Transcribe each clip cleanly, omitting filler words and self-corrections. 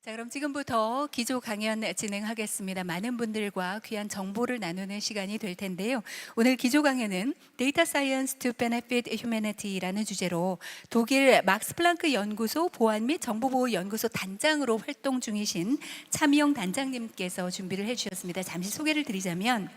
자, 그럼 지금부터 기조 강연 진행하겠습니다. 많은 분들과 귀한 정보를 나누는 시간이 될 텐데요. 오늘 기조 강연은 Data Science to Benefit Humanity라는 주제로 독일 막스 플랑크 연구소 보안 및 정보보호 연구소 단장으로 활동 중이신 차미영 단장님께서 준비를 해주셨습니다. 잠시 소개를 드리자면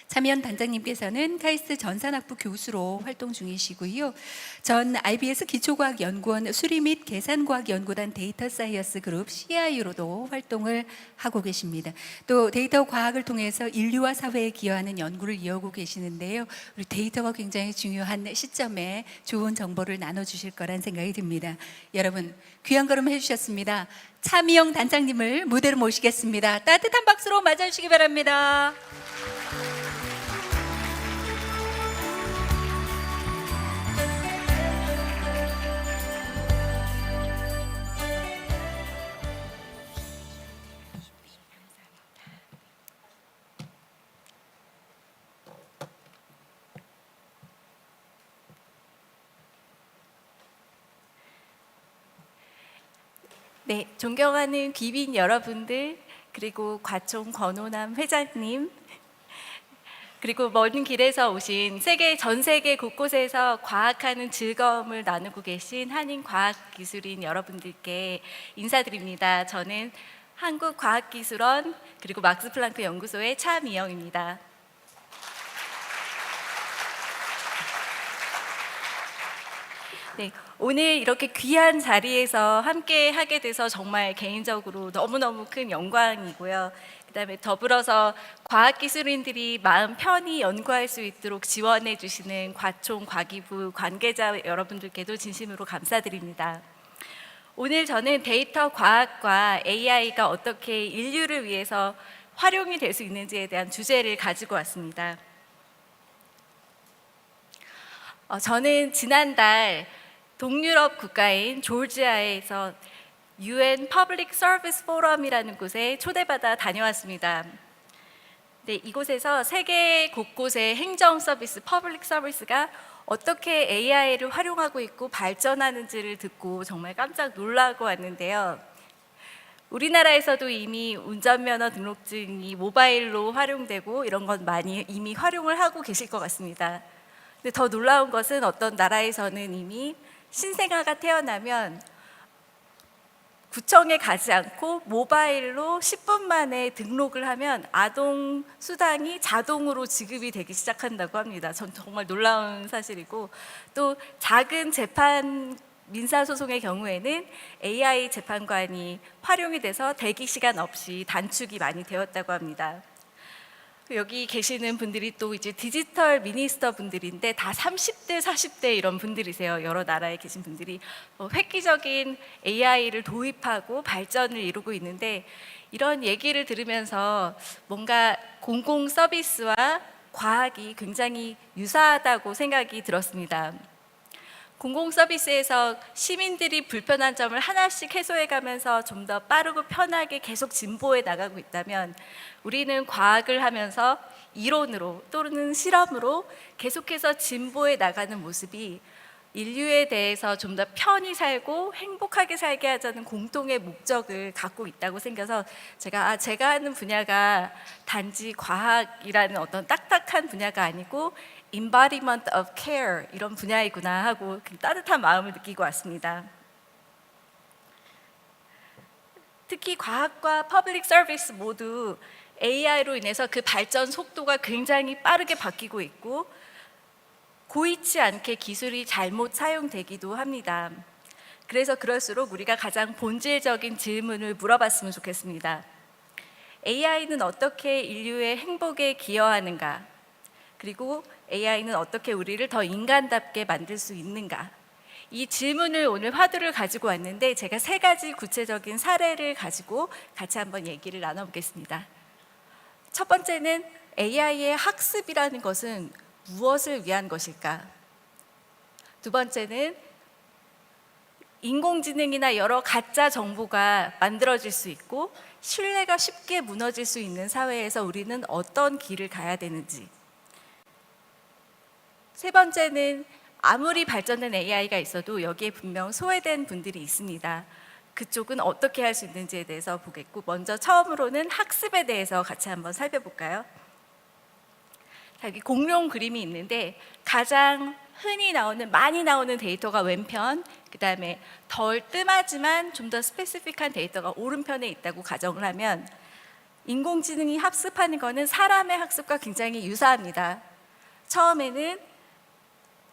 차미연 단장님께서는 카이스트 전산학부 교수로 활동 중이시고요. 전 IBS 기초과학연구원 수리 및 계산과학연구단 데이터 사이언스 그룹 CI로도 활동을 하고 계십니다. 또 데이터 과학을 통해서 인류와 사회에 기여하는 연구를 이어오고 계시는데요. 우리 데이터가 굉장히 중요한 시점에 좋은 정보를 나눠주실 거란 생각이 듭니다. 여러분 귀한 걸음 해주셨습니다. 차미영 단장님을 무대로 모시겠습니다. 따뜻한 박수로 맞아주시기 바랍니다. 네, 존경하는 귀빈 여러분들, 그리고 과총 권호남 회장님, 그리고 먼 길에서 오신 전 세계 곳곳에서 과학하는 즐거움을 나누고 계신 한인과학기술인 여러분들께 인사드립니다. 저는 한국과학기술원 그리고 막스플랑크 연구소의 차미영입니다. 네, 오늘 이렇게 귀한 자리에서 함께 하게 돼서 정말 개인적으로 너무너무 큰 영광이고요. 그다음에 더불어서 과학기술인들이 마음 편히 연구할 수 있도록 지원해 주시는 과총 과기부 관계자 여러분들께도 진심으로 감사드립니다. 오늘 저는 데이터 과학과 AI가 어떻게 인류를 위해서 활용이 될 수 있는지에 대한 주제를 가지고 왔습니다. 저는 지난달 동유럽 국가인 조지아에서 UN Public Service Forum이라는 곳에 초대받아 다녀왔습니다. 네, 이곳에서 세계 곳곳의 행정 서비스, 퍼블릭 서비스가 어떻게 AI를 활용하고 있고 발전하는지를 듣고 정말 깜짝 놀라고 왔는데요. 우리나라에서도 이미 운전면허 등록증이 모바일로 활용되고 이런 건 많이 이미 활용을 하고 계실 것 같습니다. 근데 더 놀라운 것은 어떤 나라에서는 이미 신생아가 태어나면 구청에 가지 않고 모바일로 10분 만에 등록을 하면 아동 수당이 자동으로 지급이 되기 시작한다고 합니다. 전 정말 놀라운 사실이고, 또 작은 재판 민사소송의 경우에는 AI 재판관이 활용이 돼서 대기 시간 없이 단축이 많이 되었다고 합니다. 여기 계시는 분들이 또 이제 디지털 미니스터 분들인데 다 30대, 40대 이런 분들이세요. 여러 나라에 계신 분들이 획기적인 AI를 도입하고 발전을 이루고 있는데, 이런 얘기를 들으면서 뭔가 공공 서비스와 과학이 굉장히 유사하다고 생각이 들었습니다. 공공 서비스에서 시민들이 불편한 점을 하나씩 해소해 가면서 좀 더 빠르고 편하게 계속 진보해 나가고 있다면, 우리는 과학을 하면서 이론으로 또는 실험으로 계속해서 진보해 나가는 모습이 인류에 대해서 좀 더 편히 살고 행복하게 살게 하자는 공통의 목적을 갖고 있다고 생겨서 제가 하는 분야가 단지 과학이라는 어떤 딱딱한 분야가 아니고 embodiment of care 이런 분야이구나 하고 따뜻한 마음을 느끼고 왔습니다. 특히 과학과 퍼블릭 서비스 모두 AI로 인해서 그 발전 속도가 굉장히 빠르게 바뀌고 있고, 고의치 않게 기술이 잘못 사용되기도 합니다. 그래서 그럴수록 우리가 가장 본질적인 질문을 물어봤으면 좋겠습니다. AI는 어떻게 인류의 행복에 기여하는가? 그리고 AI는 어떻게 우리를 더 인간답게 만들 수 있는가? 이 질문을 오늘 화두를 가지고 왔는데, 제가 3가지 구체적인 사례를 가지고 같이 한번 얘기를 나눠보겠습니다. 첫 번째는 AI의 학습이라는 것은 무엇을 위한 것일까? 두 번째는 인공지능이나 여러 가짜 정보가 만들어질 수 있고 신뢰가 쉽게 무너질 수 있는 사회에서 우리는 어떤 길을 가야 되는지. 세 번째는 아무리 발전된 AI가 있어도 여기에 분명 소외된 분들이 있습니다. 그쪽은 어떻게 할 수 있는지에 대해서 보겠고, 먼저 처음으로는 학습에 대해서 같이 한번 살펴볼까요? 자, 여기 공룡 그림이 있는데 가장 흔히 나오는, 많이 나오는 데이터가 왼편, 그 다음에 덜 뜸하지만 좀 더 스페시픽한 데이터가 오른편에 있다고 가정을 하면, 인공지능이 학습하는 거는 사람의 학습과 굉장히 유사합니다. 처음에는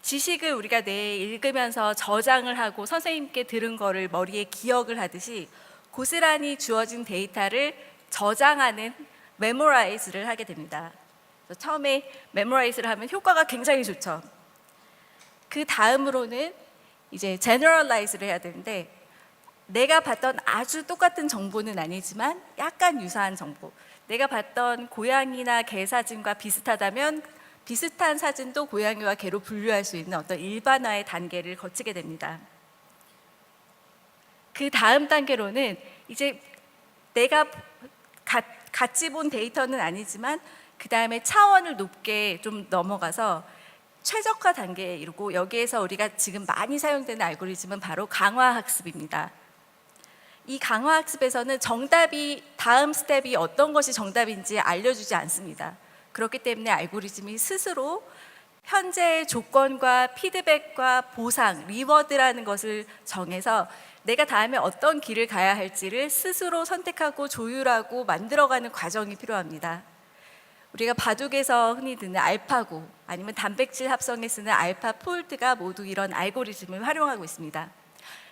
지식을 우리가 뇌에 읽으면서 저장을 하고 선생님께 들은 거를 머리에 기억을 하듯이 고스란히 주어진 데이터를 저장하는 메모라이즈를 하게 됩니다. 그래서 처음에 메모라이즈를 하면 효과가 굉장히 좋죠. 그 다음으로는 이제 제너럴라이즈를 해야 되는데, 내가 봤던 아주 똑같은 정보는 아니지만 약간 유사한 정보, 내가 봤던 고양이나 개 사진과 비슷하다면 비슷한 사진도 고양이와 개로 분류할 수 있는 어떤 일반화의 단계를 거치게 됩니다. 그 다음 단계로는 이제 내가 같이 본 데이터는 아니지만 그 다음에 차원을 높게 좀 넘어가서 최적화 단계에 이르고, 여기에서 우리가 지금 많이 사용되는 알고리즘은 바로 강화학습입니다. 이 강화학습에서는 정답이, 다음 스텝이 어떤 것이 정답인지 알려주지 않습니다. 그렇기 때문에 알고리즘이 스스로 현재의 조건과 피드백과 보상, 리워드라는 것을 정해서 내가 다음에 어떤 길을 가야 할지를 스스로 선택하고 조율하고 만들어가는 과정이 필요합니다. 우리가 바둑에서 흔히 듣는 알파고, 아니면 단백질 합성에 쓰는 알파 폴드가 모두 이런 알고리즘을 활용하고 있습니다.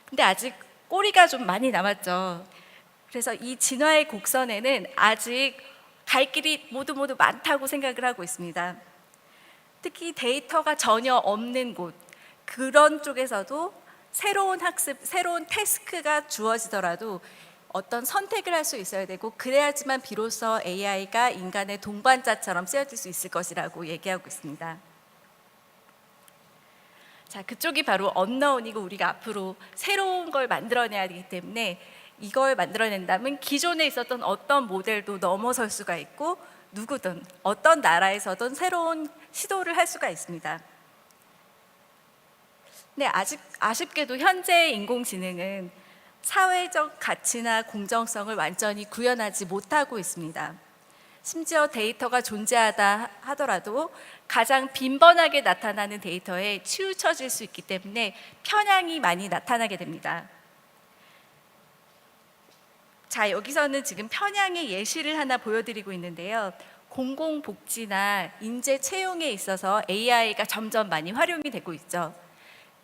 근데 아직 꼬리가 좀 많이 남았죠. 그래서 이 진화의 곡선에는 아직 갈 길이 모두 많다고 생각을 하고 있습니다. 특히 데이터가 전혀 없는 곳, 그런 쪽에서도 새로운 학습, 새로운 태스크가 주어지더라도 어떤 선택을 할 수 있어야 되고, 그래야지만 비로소 AI가 인간의 동반자처럼 쓰여질 수 있을 것이라고 얘기하고 있습니다. 자, 그쪽이 바로 언너운이고, 우리가 앞으로 새로운 걸 만들어내야 되기 때문에 이걸 만들어낸다면 기존에 있었던 어떤 모델도 넘어설 수가 있고, 누구든 어떤 나라에서든 새로운 시도를 할 수가 있습니다. 근데 아쉽게도 현재의 인공지능은 사회적 가치나 공정성을 완전히 구현하지 못하고 있습니다. 심지어 데이터가 존재하다 하더라도 가장 빈번하게 나타나는 데이터에 치우쳐질 수 있기 때문에 편향이 많이 나타나게 됩니다. 자, 여기서는 지금 편향의 예시를 하나 보여드리고 있는데요. 공공복지나 인재 채용에 있어서 AI가 점점 많이 활용이 되고 있죠.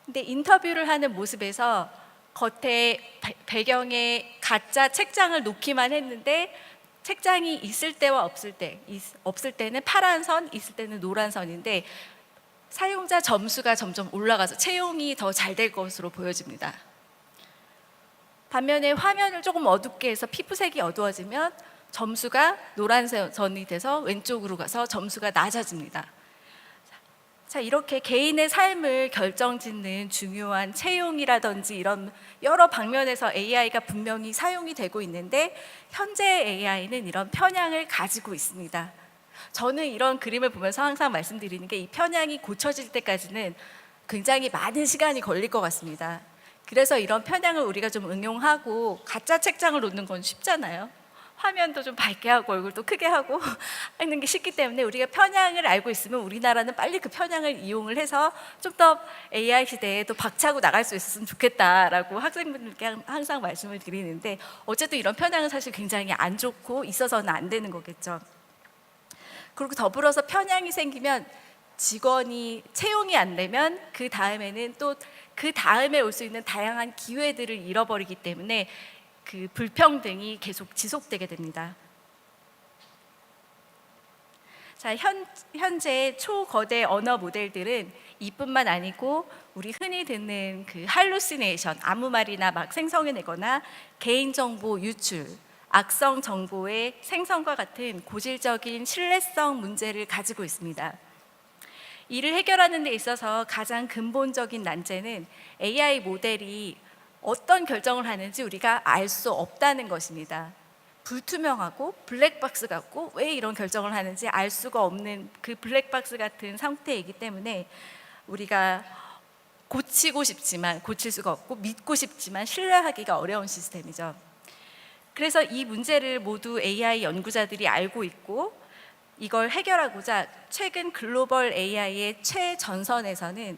근데 인터뷰를 하는 모습에서 겉에 배경에 가짜 책장을 놓기만 했는데, 책장이 있을 때와 없을 때는 파란 선, 있을 때는 노란 선인데, 사용자 점수가 점점 올라가서 채용이 더 잘 될 것으로 보여집니다. 반면에 화면을 조금 어둡게 해서 피부색이 어두워지면 점수가 노란 선이 돼서 왼쪽으로 가서 점수가 낮아집니다. 자, 이렇게 개인의 삶을 결정짓는 중요한 채용이라든지 이런 여러 방면에서 AI가 분명히 사용이 되고 있는데, 현재의 AI는 이런 편향을 가지고 있습니다. 저는 이런 그림을 보면서 항상 말씀드리는 게, 이 편향이 고쳐질 때까지는 굉장히 많은 시간이 걸릴 것 같습니다. 그래서 이런 편향을 우리가 좀 응용하고, 가짜 책장을 놓는 건 쉽잖아요. 화면도 좀 밝게 하고 얼굴도 크게 하고 하는 게 쉽기 때문에, 우리가 편향을 알고 있으면 우리나라는 빨리 그 편향을 이용을 해서 좀 더 AI 시대에 또 박차고 나갈 수 있었으면 좋겠다라고 학생분들께 항상 말씀을 드리는데, 어쨌든 이런 편향은 사실 굉장히 안 좋고 있어서는 안 되는 거겠죠. 그리고 더불어서 편향이 생기면 직원이 채용이 안 되면 그 다음에는 또 그 다음에 올 수 있는 다양한 기회들을 잃어버리기 때문에 그 불평등이 계속 지속되게 됩니다. 자, 현재 초거대 언어 모델들은 이뿐만 아니고 우리 흔히 듣는 그 할루시네이션, 아무 말이나 막 생성해내거나 개인정보 유출, 악성 정보의 생성과 같은 고질적인 신뢰성 문제를 가지고 있습니다. 이를 해결하는 데 있어서 가장 근본적인 난제는 AI 모델이 어떤 결정을 하는지 우리가 알 수 없다는 것입니다. 불투명하고 블랙박스 같고, 왜 이런 결정을 하는지 알 수가 없는 그 블랙박스 같은 상태이기 때문에 우리가 고치고 싶지만 고칠 수가 없고 믿고 싶지만 신뢰하기가 어려운 시스템이죠. 그래서 이 문제를 모두 AI 연구자들이 알고 있고 이걸 해결하고자 최근 글로벌 AI의 최전선에서는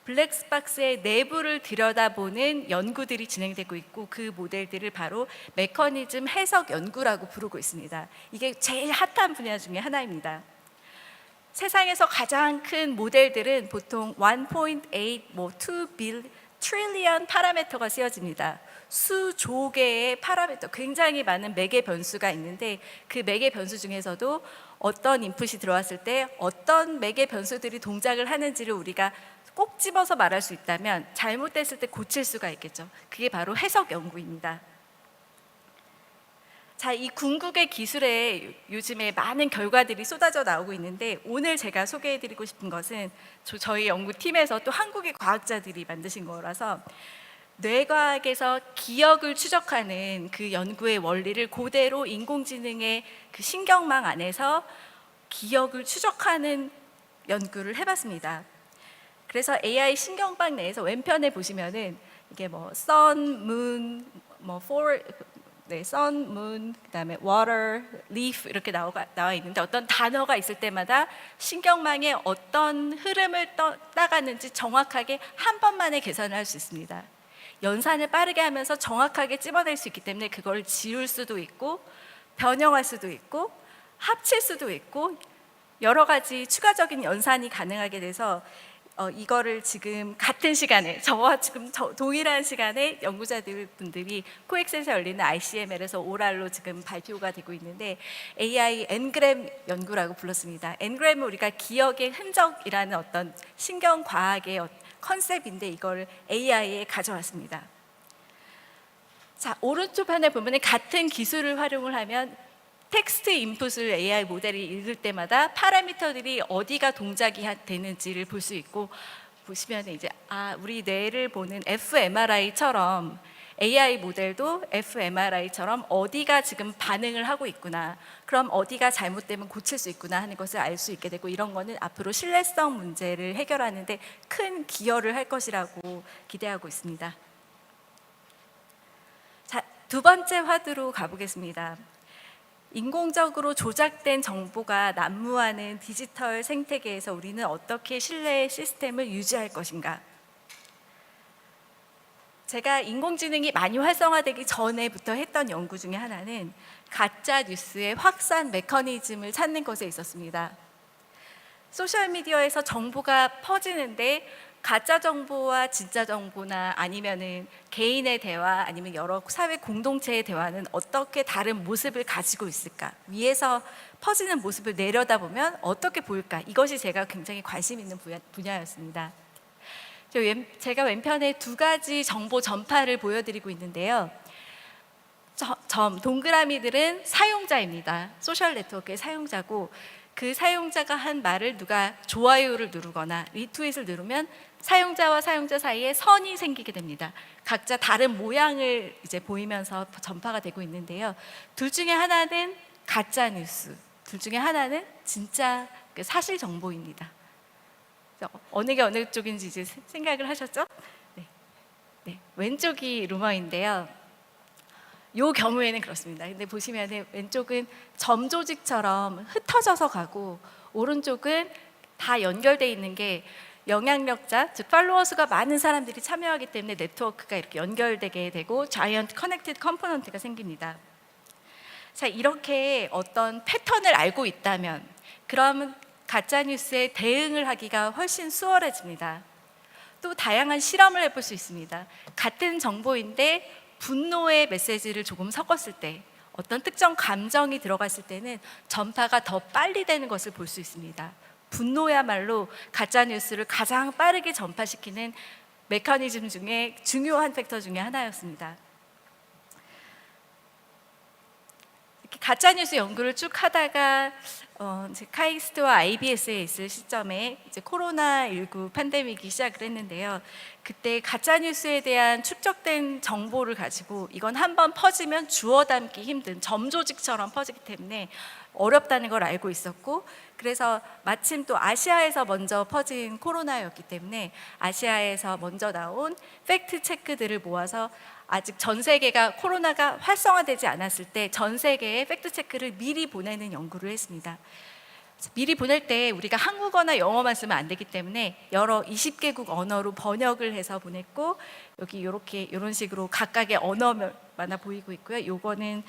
블랙박스의 내부를 들여다보는 연구들이 진행되고 있고 그 모델들을 바로 메커니즘 해석 연구라고 부르고 있습니다. 이게 제일 핫한 분야 중에 하나입니다. 세상에서 가장 큰 모델들은 보통 1.8, 2 트릴리언 파라미터가 쓰여집니다. 수조 개의 파라미터, 굉장히 많은 매개 변수가 있는데 그 매개 변수 중에서도 어떤 인풋이 들어왔을 때 어떤 매개 변수들이 동작을 하는지를 우리가 꼭 집어서 말할 수 있다면 잘못됐을 때 고칠 수가 있겠죠. 그게 바로 해석 연구입니다. 자, 이 궁극의 기술에 요즘에 많은 결과들이 쏟아져 나오고 있는데 오늘 제가 소개해드리고 싶은 것은 저희 연구팀에서 또 한국의 과학자들이 만드신 거라서 뇌과학에서 기억을 추적하는 그 연구의 원리를 그대로 인공지능의 그 신경망 안에서 기억을 추적하는 연구를 해봤습니다. 그래서 AI 신경망 내에서 왼편에 보시면은 이게 뭐 sun, moon, sun, moon, 그다음에 water, leaf 이렇게 나와 있는데 어떤 단어가 있을 때마다 신경망에 어떤 흐름을 따가는지 정확하게 한 번만에 계산을 할 수 있습니다. 연산을 빠르게 하면서 정확하게 찝어낼 수 있기 때문에 그걸 지울 수도 있고 변형할 수도 있고 합칠 수도 있고 여러 가지 추가적인 연산이 가능하게 돼서 이거를 지금 같은 시간에 저와 지금 동일한 시간에 연구자분들이 코엑스에서 열리는 ICML에서 오랄로 지금 발표가 되고 있는데 AI 엔그램 연구라고 불렀습니다. 엔그램은 우리가 기억의 흔적이라는 어떤 신경과학의 컨셉인데 이걸 AI에 가져왔습니다. 자, 오른쪽 판에 보면 같은 기술을 활용을 하면 텍스트 인풋을 AI 모델이 읽을 때마다 파라미터들이 어디가 동작이 되는지를 볼 수 있고 보시면 이제 우리 뇌를 보는 fMRI처럼 AI 모델도 fMRI처럼 어디가 지금 반응을 하고 있구나, 그럼 어디가 잘못되면 고칠 수 있구나 하는 것을 알 수 있게 되고 이런 거는 앞으로 신뢰성 문제를 해결하는 데 큰 기여를 할 것이라고 기대하고 있습니다. 자, 두 번째 화두로 가보겠습니다. 인공적으로 조작된 정보가 난무하는 디지털 생태계에서 우리는 어떻게 신뢰의 시스템을 유지할 것인가? 제가 인공지능이 많이 활성화되기 전에부터 했던 연구 중에 하나는 가짜 뉴스의 확산 메커니즘을 찾는 것에 있었습니다. 소셜미디어에서 정보가 퍼지는데 가짜 정보와 진짜 정보나 아니면은 개인의 대화 아니면 여러 사회 공동체의 대화는 어떻게 다른 모습을 가지고 있을까? 위에서 퍼지는 모습을 내려다보면 어떻게 보일까? 이것이 제가 굉장히 관심 있는 분야였습니다. 제가 왼편에 두 가지 정보 전파를 보여드리고 있는데요. 동그라미들은 사용자입니다. 소셜 네트워크의 사용자고 그 사용자가 한 말을 누가 좋아요를 누르거나 리트윗을 누르면 사용자와 사용자 사이에 선이 생기게 됩니다. 각자 다른 모양을 이제 보이면서 전파가 되고 있는데요. 둘 중에 하나는 가짜 뉴스, 둘 중에 하나는 진짜 사실 정보입니다. 어느 게 어느 쪽인지 이제 생각을 하셨죠? 네. 왼쪽이 루머인데요. 이 경우에는 그렇습니다. 근데 보시면 왼쪽은 점 조직처럼 흩어져서 가고 오른쪽은 다 연결되어 있는 게 영향력자, 즉 팔로워 수가 많은 사람들이 참여하기 때문에 네트워크가 이렇게 연결되게 되고 자이언트 커넥티드 컴포넌트가 생깁니다. 자, 이렇게 어떤 패턴을 알고 있다면 그럼 가짜뉴스에 대응을 하기가 훨씬 수월해집니다. 또 다양한 실험을 해볼 수 있습니다. 같은 정보인데 분노의 메시지를 조금 섞었을 때 어떤 특정 감정이 들어갔을 때는 전파가 더 빨리 되는 것을 볼 수 있습니다. 분노야말로 가짜뉴스를 가장 빠르게 전파시키는 메커니즘 중에 중요한 팩터 중에 하나였습니다. 이렇게 가짜뉴스 연구를 쭉 하다가 이제 카이스트와 IBS에 있을 시점에 이제 코로나19 팬데믹이 시작을 했는데요. 그때 가짜 뉴스에 대한 축적된 정보를 가지고 이건 한번 퍼지면 주워 담기 힘든 점조직처럼 퍼지기 때문에 어렵다는 걸 알고 있었고, 그래서 마침 또 아시아에서 먼저 퍼진 코로나였기 때문에 아시아에서 먼저 나온 팩트 체크들을 모아서 아직 전 세계가 코로나가 활성화되지 않았을 때 전 세계에 팩트 체크를 미리 보내는 연구를 했습니다. 미리 보낼 때 우리가 한국어나 영어만 쓰면 안 되기 때문에 여러 20개국 언어로 번역을 해서 보냈고, 여기 이렇게 이런 식으로 각각의 언어마다 보이고 있고요. 요거는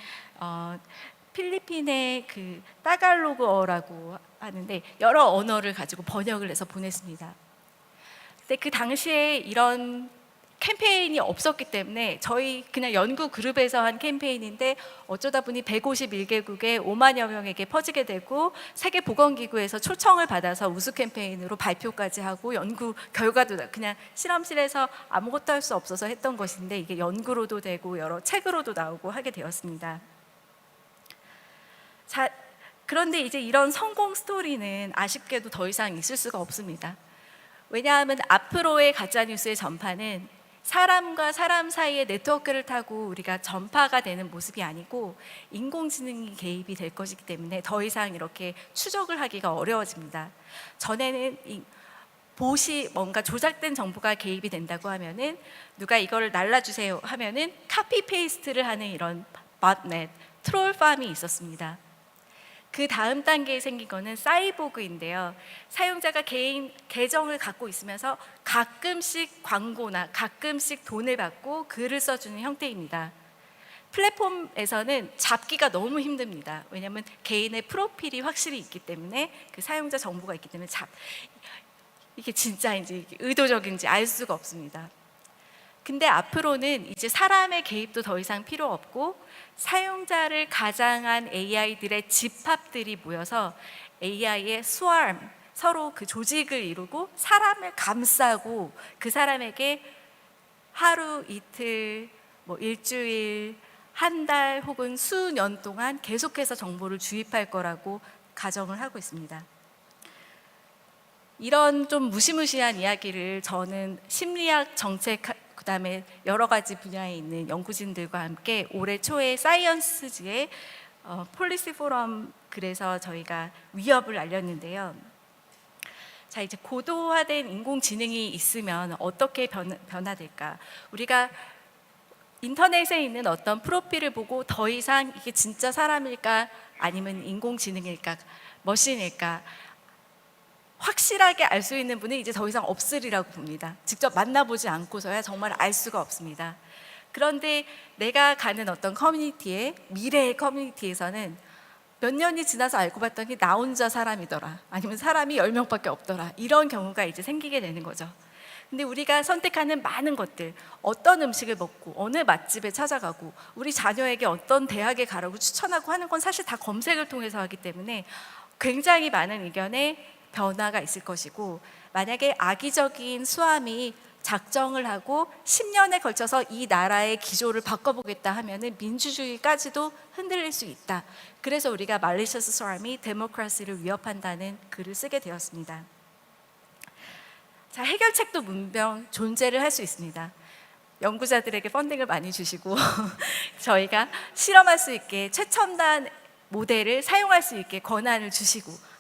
필리핀의 그 따갈로그어라고 하는데 여러 언어를 가지고 번역을 해서 보냈습니다. 근데 그 당시에 이런 캠페인이 없었기 때문에 저희 그냥 연구 그룹에서 한 캠페인인데 어쩌다 보니 151개국에 5만여 명에게 퍼지게 되고 세계보건기구에서 초청을 받아서 우수 캠페인으로 발표까지 하고 연구 결과도 그냥 실험실에서 아무것도 할 수 없어서 했던 것인데 이게 연구로도 되고 여러 책으로도 나오고 하게 되었습니다. 자, 그런데 이제 이런 성공 스토리는 아쉽게도 더 이상 있을 수가 없습니다. 왜냐하면 앞으로의 가짜뉴스의 전파는 사람과 사람 사이의 네트워크를 타고 우리가 전파가 되는 모습이 아니고 인공지능이 개입이 될 것이기 때문에 더 이상 이렇게 추적을 하기가 어려워집니다. 전에는 봇이 뭔가 조작된 정보가 개입이 된다고 하면은 누가 이걸 날라주세요 하면은 카피 페이스트를 하는 이런 봇넷, 트롤 팜이 있었습니다. 그 다음 단계에 생긴 거는 사이보그인데요. 사용자가 개인 계정을 갖고 있으면서 가끔씩 광고나 가끔씩 돈을 받고 글을 써주는 형태입니다. 플랫폼에서는 잡기가 너무 힘듭니다. 왜냐하면 개인의 프로필이 확실히 있기 때문에 그 사용자 정보가 있기 때문에 이게 진짜인지 의도적인지 알 수가 없습니다. 근데 앞으로는 이제 사람의 개입도 더 이상 필요 없고 사용자를 가장한 AI들의 집합들이 모여서 AI의 스warm, 서로 그 조직을 이루고 사람을 감싸고 그 사람에게 하루, 이틀, 뭐 일주일, 한 달 혹은 수년 동안 계속해서 정보를 주입할 거라고 가정을 하고 있습니다. 이런 좀 무시무시한 이야기를 저는 심리학, 정책, 그다음에 여러 가지 분야에 있는 연구진들과 함께 올해 초에 사이언스지의 폴리시 포럼 글에서 저희가 위협을 알렸는데요. 자, 이제 고도화된 인공지능이 있으면 어떻게 변화될까? 우리가 인터넷에 있는 어떤 프로필을 보고 더 이상 이게 진짜 사람일까 아니면 인공지능일까 머신일까 확실하게 알 수 있는 분은 이제 더 이상 없으리라고 봅니다. 직접 만나보지 않고서야 정말 알 수가 없습니다. 그런데 내가 가는 어떤 커뮤니티에, 미래의 커뮤니티에서는 몇 년이 지나서 알고 봤더니 나 혼자 사람이더라, 아니면 사람이 10명밖에 없더라, 이런 경우가 이제 생기게 되는 거죠. 근데 우리가 선택하는 많은 것들, 어떤 음식을 먹고 어느 맛집에 찾아가고 우리 자녀에게 어떤 대학에 가라고 추천하고 하는 건 사실 다 검색을 통해서 하기 때문에 굉장히 많은 의견에 변화가 있을 것이고, 만약에 악의적인 수함이 작정을 하고 10년에 걸쳐서 이 나라의 기조를 바꿔보겠다 하면은 민주주의까지도 흔들릴 수 있다. 그래서 우리가 malicious swarm이 데모크라시를 위협한다는 글을 쓰게 되었습니다. 자, 해결책도 분명 존재를 할 수 있습니다. 연구자들에게 펀딩을 많이 주시고 저희가 실험할 수 있게 최첨단 모델을 사용할 수 있게 권한을 주시고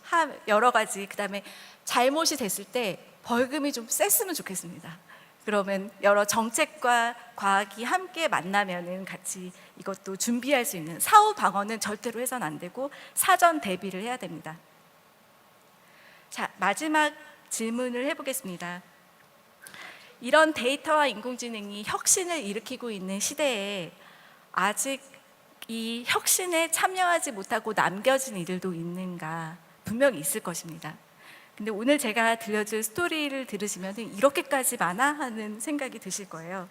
여러 가지, 그다음에 잘못이 됐을 때 벌금이 좀 셌으면 좋겠습니다. 그러면 여러 정책과 과학이 함께 만나면은 같이 이것도 준비할 수 있는, 사후 방어는 절대로 해서는 안 되고 사전 대비를 해야 됩니다. 자, 마지막 질문을 해보겠습니다. 이런 데이터와 인공지능이 혁신을 일으키고 있는 시대에 아직 이 혁신에 참여하지 못하고 남겨진 이들도 있는가? 분명히 있을 것입니다. 근데 오늘 제가 들려줄 스토리를 들으시면 이렇게까지 많아? 하는 생각이 드실 거예요.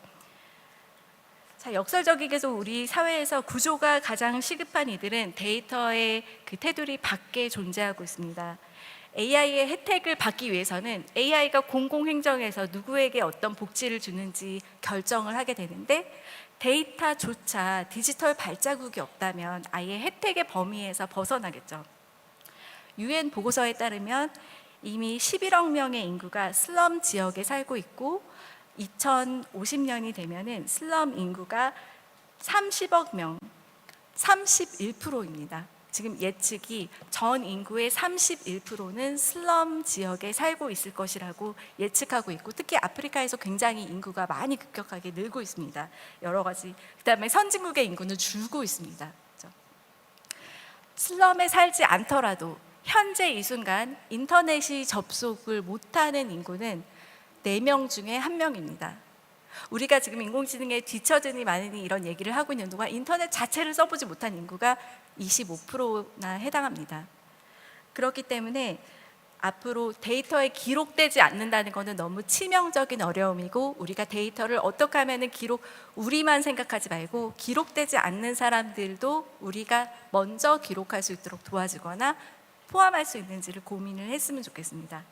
자, 역설적이게도 우리 사회에서 구조가 가장 시급한 이들은 데이터의 그 테두리 밖에 존재하고 있습니다. AI의 혜택을 받기 위해서는 AI가 공공행정에서 누구에게 어떤 복지를 주는지 결정을 하게 되는데, 데이터조차 디지털 발자국이 없다면 아예 혜택의 범위에서 벗어나겠죠. 유엔 보고서에 따르면 이미 11억 명의 인구가 슬럼 지역에 살고 있고 2050년이 되면은 슬럼 인구가 30억 명, 31%입니다. 지금 예측이 전 인구의 31%는 슬럼 지역에 살고 있을 것이라고 예측하고 있고, 특히 아프리카에서 굉장히 인구가 많이 급격하게 늘고 있습니다. 여러 가지. 그다음에 선진국의 인구는 줄고 있습니다. 그렇죠? 슬럼에 살지 않더라도 현재 이 순간 인터넷이 접속을 못하는 인구는 4명 중에 1명입니다. 우리가 지금 인공지능에 뒤처지니 마느니 이런 얘기를 하고 있는 동안 인터넷 자체를 써보지 못한 인구가 25%나 해당합니다. 그렇기 때문에 앞으로 데이터에 기록되지 않는다는 것은 너무 치명적인 어려움이고, 우리가 데이터를 어떻게 하면 우리만 생각하지 말고 기록되지 않는 사람들도 우리가 먼저 기록할 수 있도록 도와주거나 포함할 수 있는지를 고민을 했으면 좋겠습니다.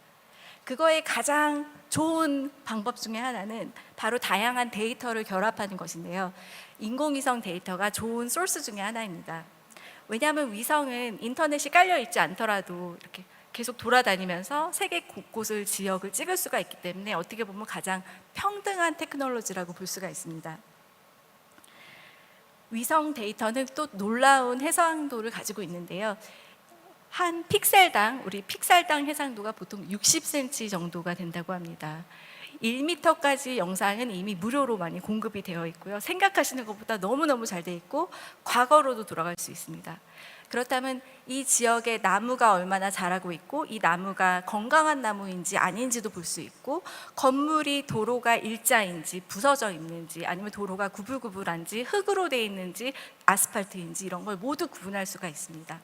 그거의 가장 좋은 방법 중에 하나는 바로 다양한 데이터를 결합하는 것인데요. 인공위성 데이터가 좋은 소스 중에 하나입니다. 왜냐하면 위성은 인터넷이 깔려 있지 않더라도 이렇게 계속 돌아다니면서 세계 곳곳을 지역을 찍을 수가 있기 때문에 어떻게 보면 가장 평등한 테크놀로지라고 볼 수가 있습니다. 위성 데이터는 또 놀라운 해상도를 가지고 있는데요. 한 픽셀당, 우리 픽셀당 해상도가 보통 60cm 정도가 된다고 합니다. 1m까지 영상은 이미 무료로 많이 공급이 되어 있고요. 생각하시는 것보다 너무너무 잘 돼 있고 과거로도 돌아갈 수 있습니다. 그렇다면 이 지역에 나무가 얼마나 자라고 있고 이 나무가 건강한 나무인지 아닌지도 볼 수 있고, 건물이 도로가 일자인지 부서져 있는지, 아니면 도로가 구불구불한지 흙으로 되어 있는지 아스팔트인지 이런 걸 모두 구분할 수가 있습니다.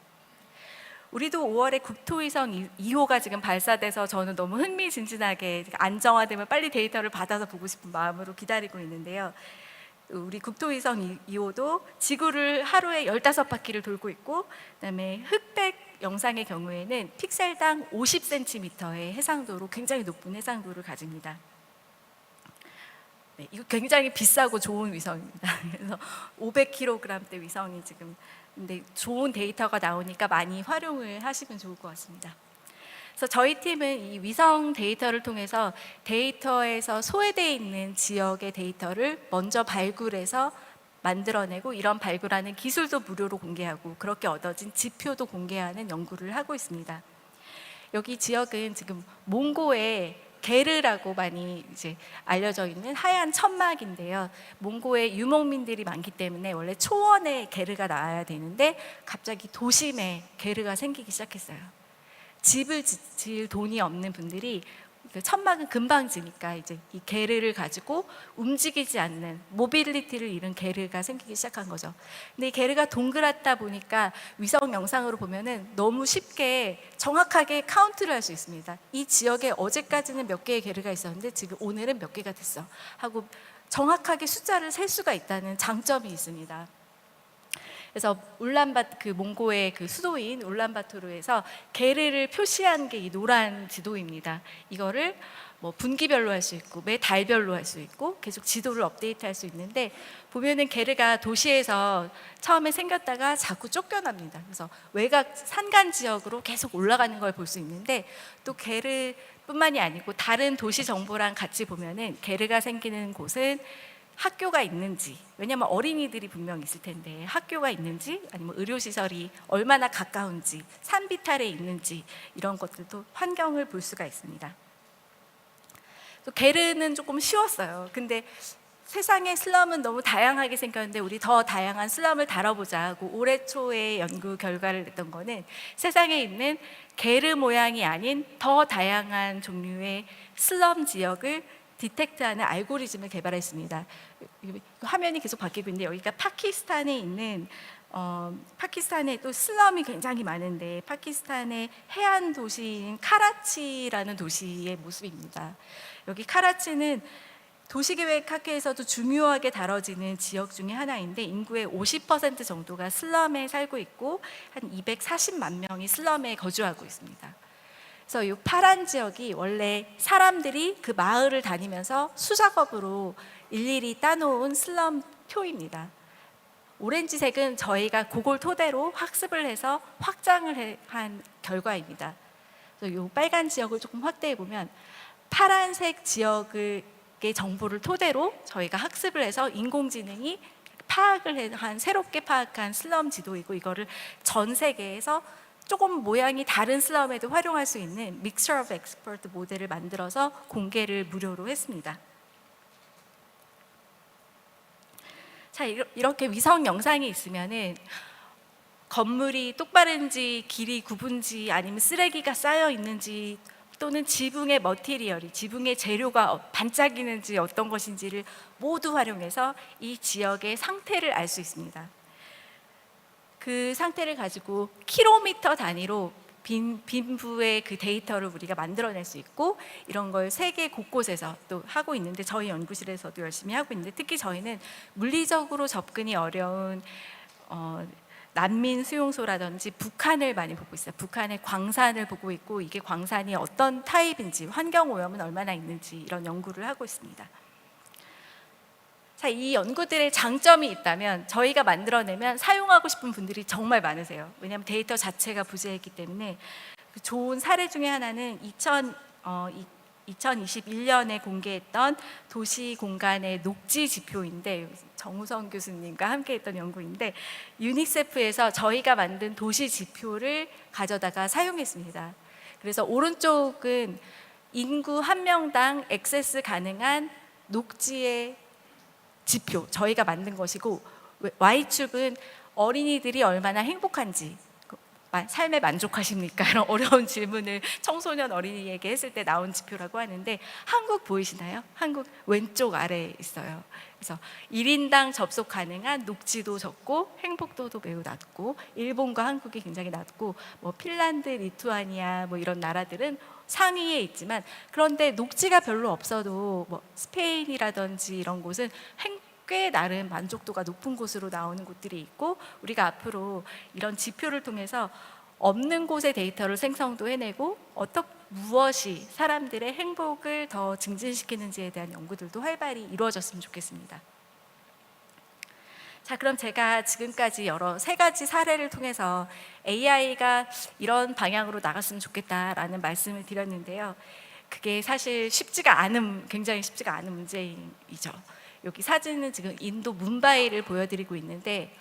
우리도 5월에 국토위성 2호가 지금 발사돼서 저는 너무 흥미진진하게 안정화되면 빨리 데이터를 받아서 보고 싶은 마음으로 기다리고 있는데요. 우리 국토위성 2호도 지구를 하루에 15바퀴를 돌고 있고, 그다음에 흑백 영상의 경우에는 픽셀당 50cm의 해상도로 굉장히 높은 해상도를 가집니다. 네, 이거 굉장히 비싸고 좋은 위성입니다. 그래서 500kg대 위성이 지금, 근데 좋은 데이터가 나오니까 많이 활용을 하시면 좋을 것 같습니다. 그래서 저희 팀은 이 위성 데이터를 통해서 데이터에서 소외되어 있는 지역의 데이터를 먼저 발굴해서 만들어내고, 이런 발굴하는 기술도 무료로 공개하고 그렇게 얻어진 지표도 공개하는 연구를 하고 있습니다. 여기 지역은 지금 몽고의 게르라고 많이 이제 알려져 있는 하얀 천막인데요. 몽고에 유목민들이 많기 때문에 원래 초원에 게르가 나와야 되는데 갑자기 도심에 게르가 생기기 시작했어요. 집을 지을 돈이 없는 분들이, 천막은 금방 지니까 이제 이 게르를 가지고 움직이지 않는 모빌리티를 잃은 게르가 생기기 시작한 거죠. 근데 이 게르가 동그랗다 보니까 위성 영상으로 보면은 너무 쉽게 정확하게 카운트를 할 수 있습니다. 이 지역에 어제까지는 몇 개의 게르가 있었는데 지금 오늘은 몇 개가 됐어 하고 정확하게 숫자를 셀 수가 있다는 장점이 있습니다. 그래서 그 몽고의 그 수도인 울란바토르에서 게르를 표시한 게 이 노란 지도입니다. 이거를 뭐 분기별로 할 수 있고 매 달별로 할 수 있고 계속 지도를 업데이트할 수 있는데, 보면은 게르가 도시에서 처음에 생겼다가 자꾸 쫓겨납니다. 그래서 외곽 산간 지역으로 계속 올라가는 걸 볼 수 있는데, 또 게르뿐만이 아니고 다른 도시 정보랑 같이 보면은 게르가 생기는 곳은 학교가 있는지, 왜냐하면 어린이들이 분명 있을 텐데 학교가 있는지, 아니면 의료시설이 얼마나 가까운지, 산비탈에 있는지, 이런 것들도 환경을 볼 수가 있습니다. 또 게르는 조금 쉬웠어요. 근데 세상의 슬럼은 너무 다양하게 생겼는데 우리 더 다양한 슬럼을 다뤄보자 하고 올해 초에 연구 결과를 냈던 거는, 세상에 있는 게르 모양이 아닌 더 다양한 종류의 슬럼 지역을 디텍트하는 알고리즘을 개발했습니다. 화면이 계속 바뀌고 있는데, 여기가 파키스탄에 있는 파키스탄에 또 슬럼이 굉장히 많은데 파키스탄의 해안 도시인 카라치라는 도시의 모습입니다. 여기 카라치는 도시계획학회에서도 중요하게 다뤄지는 지역 중에 하나인데, 인구의 50% 정도가 슬럼에 살고 있고 한 240만 명이 슬럼에 거주하고 있습니다. 그래서 이 파란 지역이 원래 사람들이 그 마을을 다니면서 수작업으로 일일이 따놓은 슬럼 표입니다. 오렌지색은 저희가 그걸 토대로 학습을 해서 확장을 한 결과입니다. 그래서 이 빨간 지역을 조금 확대해 보면 파란색 지역의 정보를 토대로 저희가 학습을 해서 인공지능이 새롭게 파악한 슬럼 지도이고, 이거를 전 세계에서 조금 모양이 다른 슬럼에도 활용할 수 있는 Mixture of Expert 모델을 만들어서 공개를 무료로 했습니다. 자, 이렇게 위성 영상이 있으면은 건물이 똑바른지, 길이 굽은지, 아니면 쓰레기가 쌓여 있는지, 또는 지붕의 머티리얼이, 지붕의 재료가 반짝이는지 어떤 것인지를 모두 활용해서 이 지역의 상태를 알 수 있습니다. 그 상태를 가지고 킬로미터 단위로 빈부의 그 데이터를 우리가 만들어낼 수 있고, 이런 걸 세계 곳곳에서 또 하고 있는데, 저희 연구실에서도 열심히 하고 있는데, 특히 저희는 물리적으로 접근이 어려운 난민 수용소라든지 북한을 많이 보고 있어요. 북한의 광산을 보고 있고, 이게 광산이 어떤 타입인지, 환경 오염은 얼마나 있는지 이런 연구를 하고 있습니다. 자, 이 연구들의 장점이 있다면 저희가 만들어내면 사용하고 싶은 분들이 정말 많으세요. 왜냐하면 데이터 자체가 부재했기 때문에. 좋은 사례 중에 하나는 2021년에 공개했던 도시 공간의 녹지 지표인데, 정우성 교수님과 함께 했던 연구인데, 유니세프에서 저희가 만든 도시 지표를 가져다가 사용했습니다. 그래서 오른쪽은 인구 한 명당 액세스 가능한 녹지의 지표, 저희가 만든 것이고, Y축은 어린이들이 얼마나 행복한지, 삶에 만족하십니까? 이런 어려운 질문을 청소년 어린이에게 했을 때 나온 지표라고 하는데, 한국 보이시나요? 한국 왼쪽 아래에 있어요. 그래서 1인당 접속 가능한 녹지도 적고 행복도도 매우 낮고, 일본과 한국이 굉장히 낮고, 뭐 핀란드, 리투아니아 뭐 이런 나라들은 상위에 있지만, 그런데 녹지가 별로 없어도 뭐 스페인이라든지 이런 곳은 꽤 나름 만족도가 높은 곳으로 나오는 곳들이 있고, 우리가 앞으로 이런 지표를 통해서 없는 곳의 데이터를 생성도 해내고, 무엇이 사람들의 행복을 더 증진시키는지에 대한 연구들도 활발히 이루어졌으면 좋겠습니다. 자, 그럼 제가 지금까지 여러 3가지 사례를 통해서 AI가 이런 방향으로 나갔으면 좋겠다라는 말씀을 드렸는데요. 그게 사실 굉장히 쉽지가 않은 문제이죠. 여기 사진은 지금 인도 뭄바이를 보여드리고 있는데,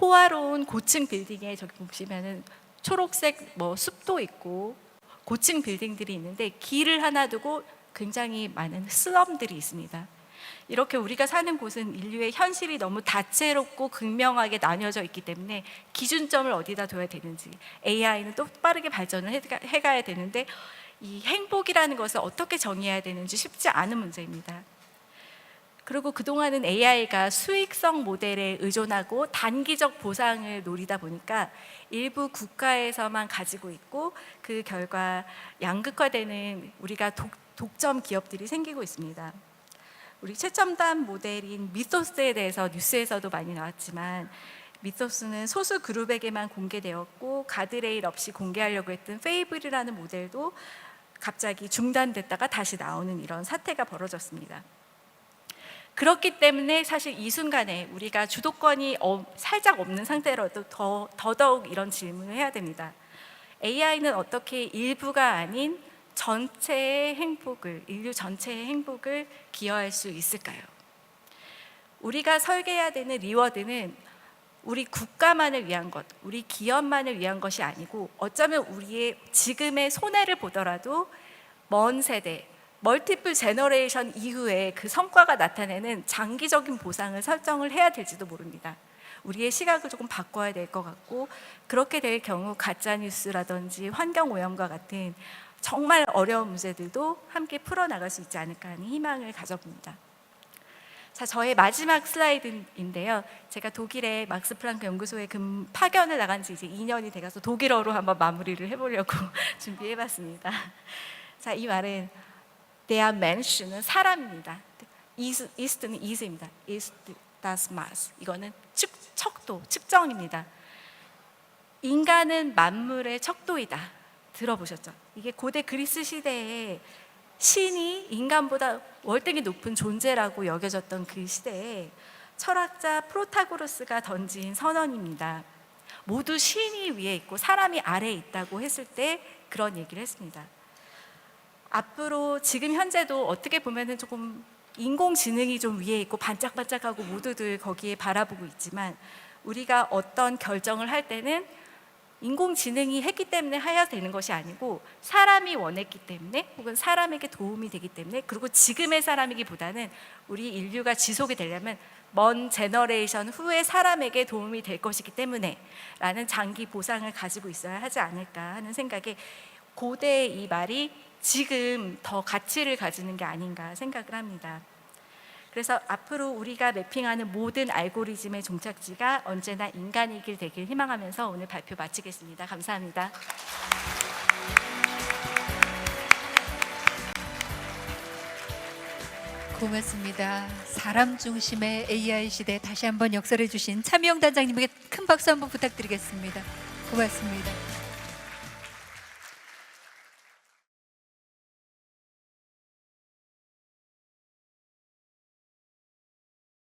호화로운 고층 빌딩에 저기 보시면은 초록색 숲도 있고 고층 빌딩들이 있는데, 길을 하나 두고 굉장히 많은 슬럼들이 있습니다. 이렇게 우리가 사는 곳은 인류의 현실이 너무 다채롭고 극명하게 나뉘어져 있기 때문에 기준점을 어디다 둬야 되는지, AI는 또 빠르게 발전을 해가야 되는데, 이 행복이라는 것을 어떻게 정의해야 되는지 쉽지 않은 문제입니다. 그리고 그동안은 AI가 수익성 모델에 의존하고 단기적 보상을 노리다 보니까 일부 국가에서만 가지고 있고, 그 결과 양극화되는 우리가 독점 기업들이 생기고 있습니다. 우리 최첨단 모델인 미토스에 대해서 뉴스에서도 많이 나왔지만, 미토스는 소수 그룹에게만 공개되었고, 가드레일 없이 공개하려고 했던 페이블이라는 모델도 갑자기 중단됐다가 다시 나오는 이런 사태가 벌어졌습니다. 그렇기 때문에 사실 이 순간에 우리가 주도권이 살짝 없는 상태라도 더더욱 이런 질문을 해야 됩니다. AI는 어떻게 일부가 아닌 인류 전체의 행복을 기여할 수 있을까요? 우리가 설계해야 되는 리워드는 우리 국가만을 위한 것, 우리 기업만을 위한 것이 아니고, 어쩌면 우리의 지금의 손해를 보더라도 먼 세대, 멀티플 제너레이션 이후에 그 성과가 나타내는 장기적인 보상을 설정을 해야 될지도 모릅니다. 우리의 시각을 조금 바꿔야 될 것 같고, 그렇게 될 경우 가짜뉴스라든지 환경오염과 같은 정말 어려운 문제들도 함께 풀어나갈 수 있지 않을까 하는 희망을 가져봅니다. 자, 저의 마지막 슬라이드인데요. 제가 독일의 막스 플랑크 연구소에 파견을 나간 지 이제 2년이 돼가서 독일어로 한번 마무리를 해보려고 준비해봤습니다. 자, 이 말은 Der Mensch는 사람입니다. Ist는 is입니다. Ist das Maß. 이거는 척도, 측정입니다. 인간은 만물의 척도이다. 들어보셨죠? 이게 고대 그리스 시대에 신이 인간보다 월등히 높은 존재라고 여겨졌던 그 시대에, 철학자 프로타고라스가 던진 선언입니다. 모두 신이 위에 있고 사람이 아래에 있다고 했을 때 그런 얘기를 했습니다. 앞으로 지금 현재도 어떻게 보면은 조금 인공지능이 좀 위에 있고 반짝반짝하고 모두들 거기에 바라보고 있지만, 우리가 어떤 결정을 할 때는 인공지능이 했기 때문에 해야 되는 것이 아니고 사람이 원했기 때문에, 혹은 사람에게 도움이 되기 때문에, 그리고 지금의 사람이기보다는 우리 인류가 지속이 되려면 먼 제너레이션 후에 사람에게 도움이 될 것이기 때문에 라는 장기 보상을 가지고 있어야 하지 않을까 하는 생각에, 고대의 이 말이 지금 더 가치를 가지는 게 아닌가 생각을 합니다. 그래서 앞으로 우리가 매핑하는 모든 알고리즘의 종착지가 언제나 인간이길 되길 희망하면서 오늘 발표 마치겠습니다. 감사합니다. 고맙습니다. 사람 중심의 AI 시대 다시 한번 역설해 주신 차미영 단장님에게 큰 박수 한번 부탁드리겠습니다. 고맙습니다.